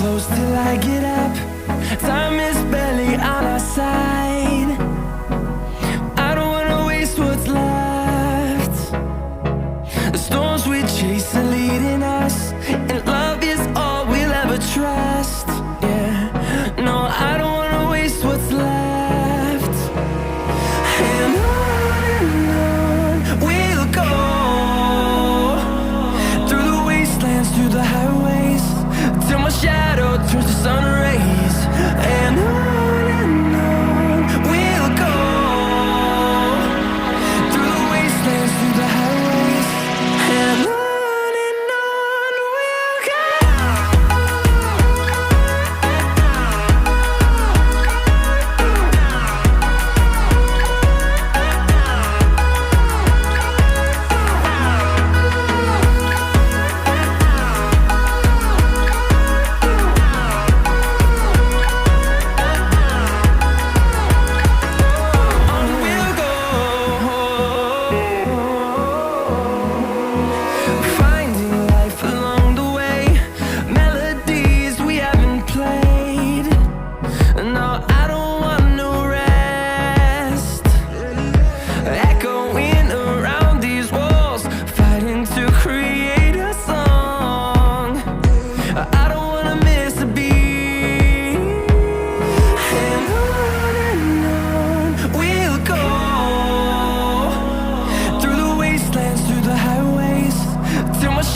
close till I get up. Time is barely on our side. I don't wanna waste what's left. The storms we chase are leading us, and love is all we'll ever trust. Yeah, no, I don't wanna waste what's left. And on we'll go, through the wastelands, through the highways, till my shadow turns to sun rays. And on we'll go, through the wastelands, through the highways, and on we'll go.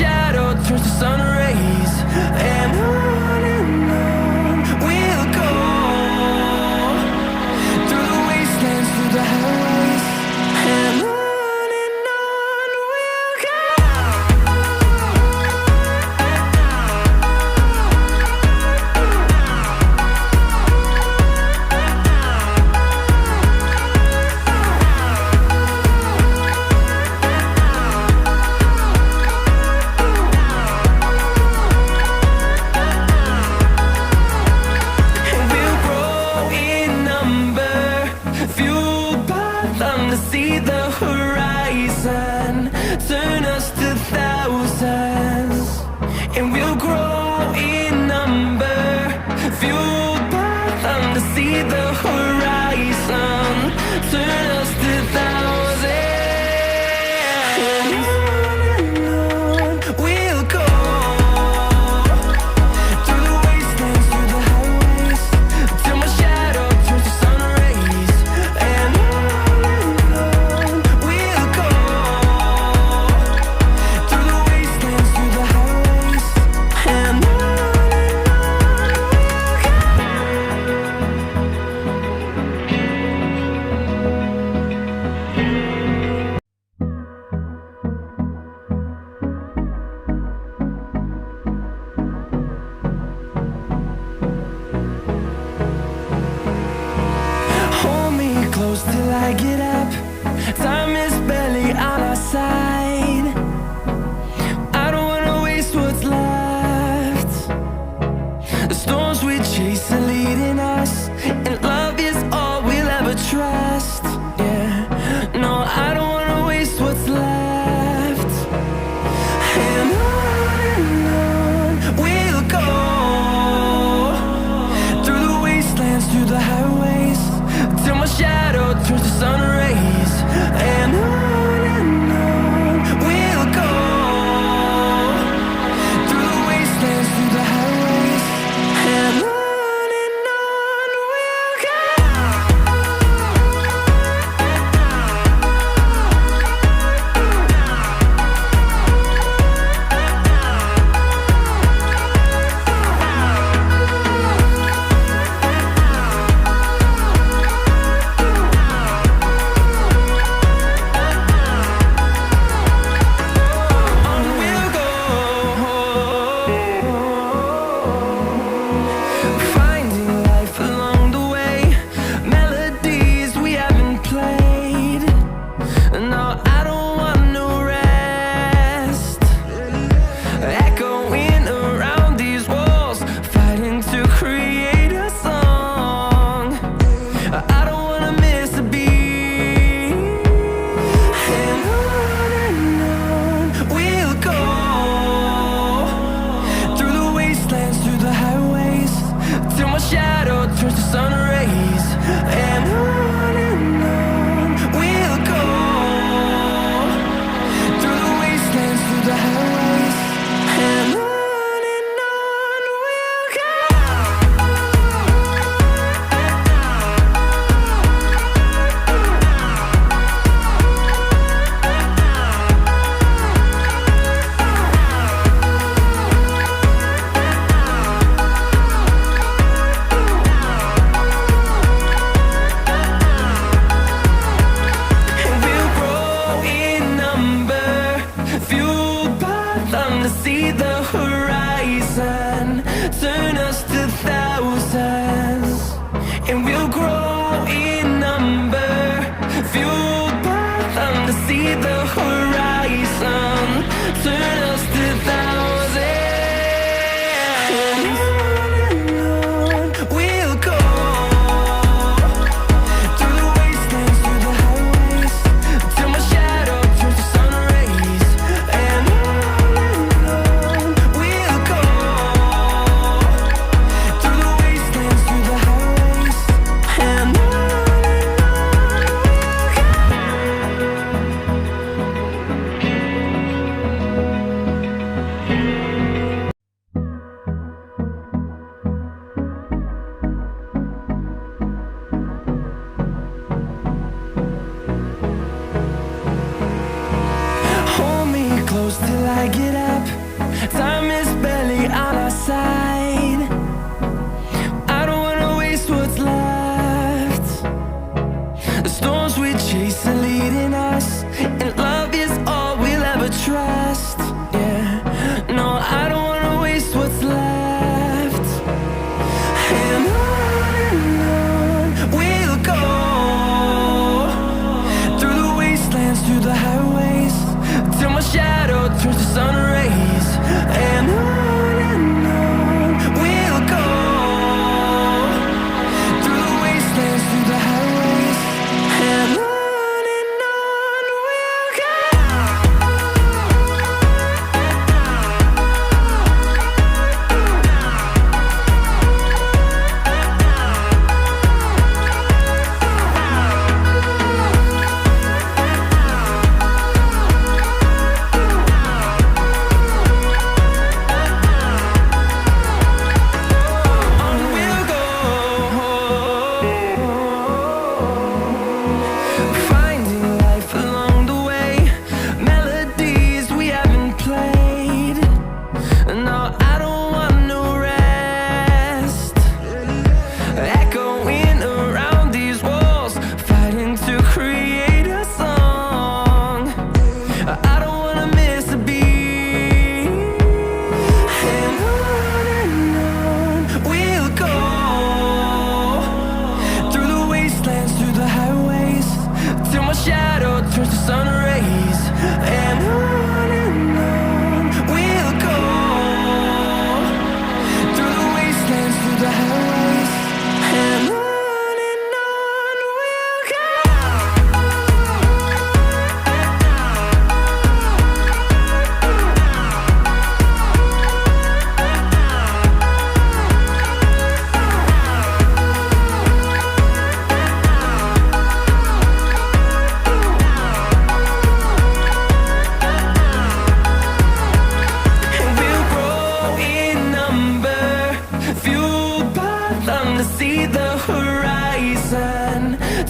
Shadow turns to sun rays, and on we'll go, through the wastelands, through the highways, and on we'll go. See the horizon, turn us to thousands, and we'll grow in number, fueled by them. To see the horizon, turn us to thousands, and on we'll go, through the wastelands, through the highways, till my shadow turns to sun rays, and close till I get up. Time is barely on our side. I don't wanna waste what's left. The storms we chase are leading us, and love is all we'll ever trust. Yeah, no, I don't wanna waste what's left. And on we'll go, through the wastelands, through the highways, till my shadow turns to sun rays. no, I don't want no rest. Echoing around these walls, fighting to create a song. I don't wanna miss a beat. And on we'll go, through the wastelands, through the highways, till my shadow turns to sun rays. And on we'll go, through the wastelands, through the highways. And on we'll go. We'll grow in number, fueled by them to see the horizon,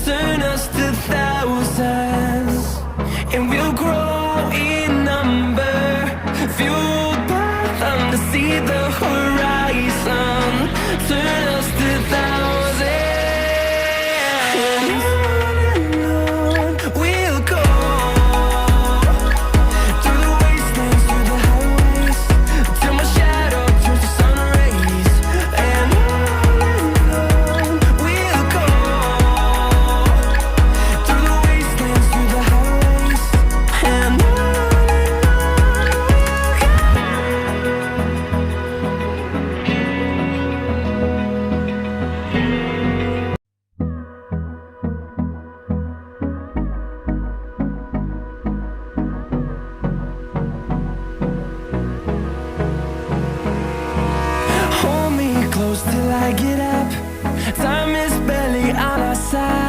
turn us to thousands. And we'll grow in number, fueled by them to see the horizon, turn us to thousands. And on we'll go, through the wastelands, through the highways, till my shadow turns to sun rays. And on we'll go, through the wastelands, through the highways. And on we'll go. Hold me close till I get up. Time is barely on our side.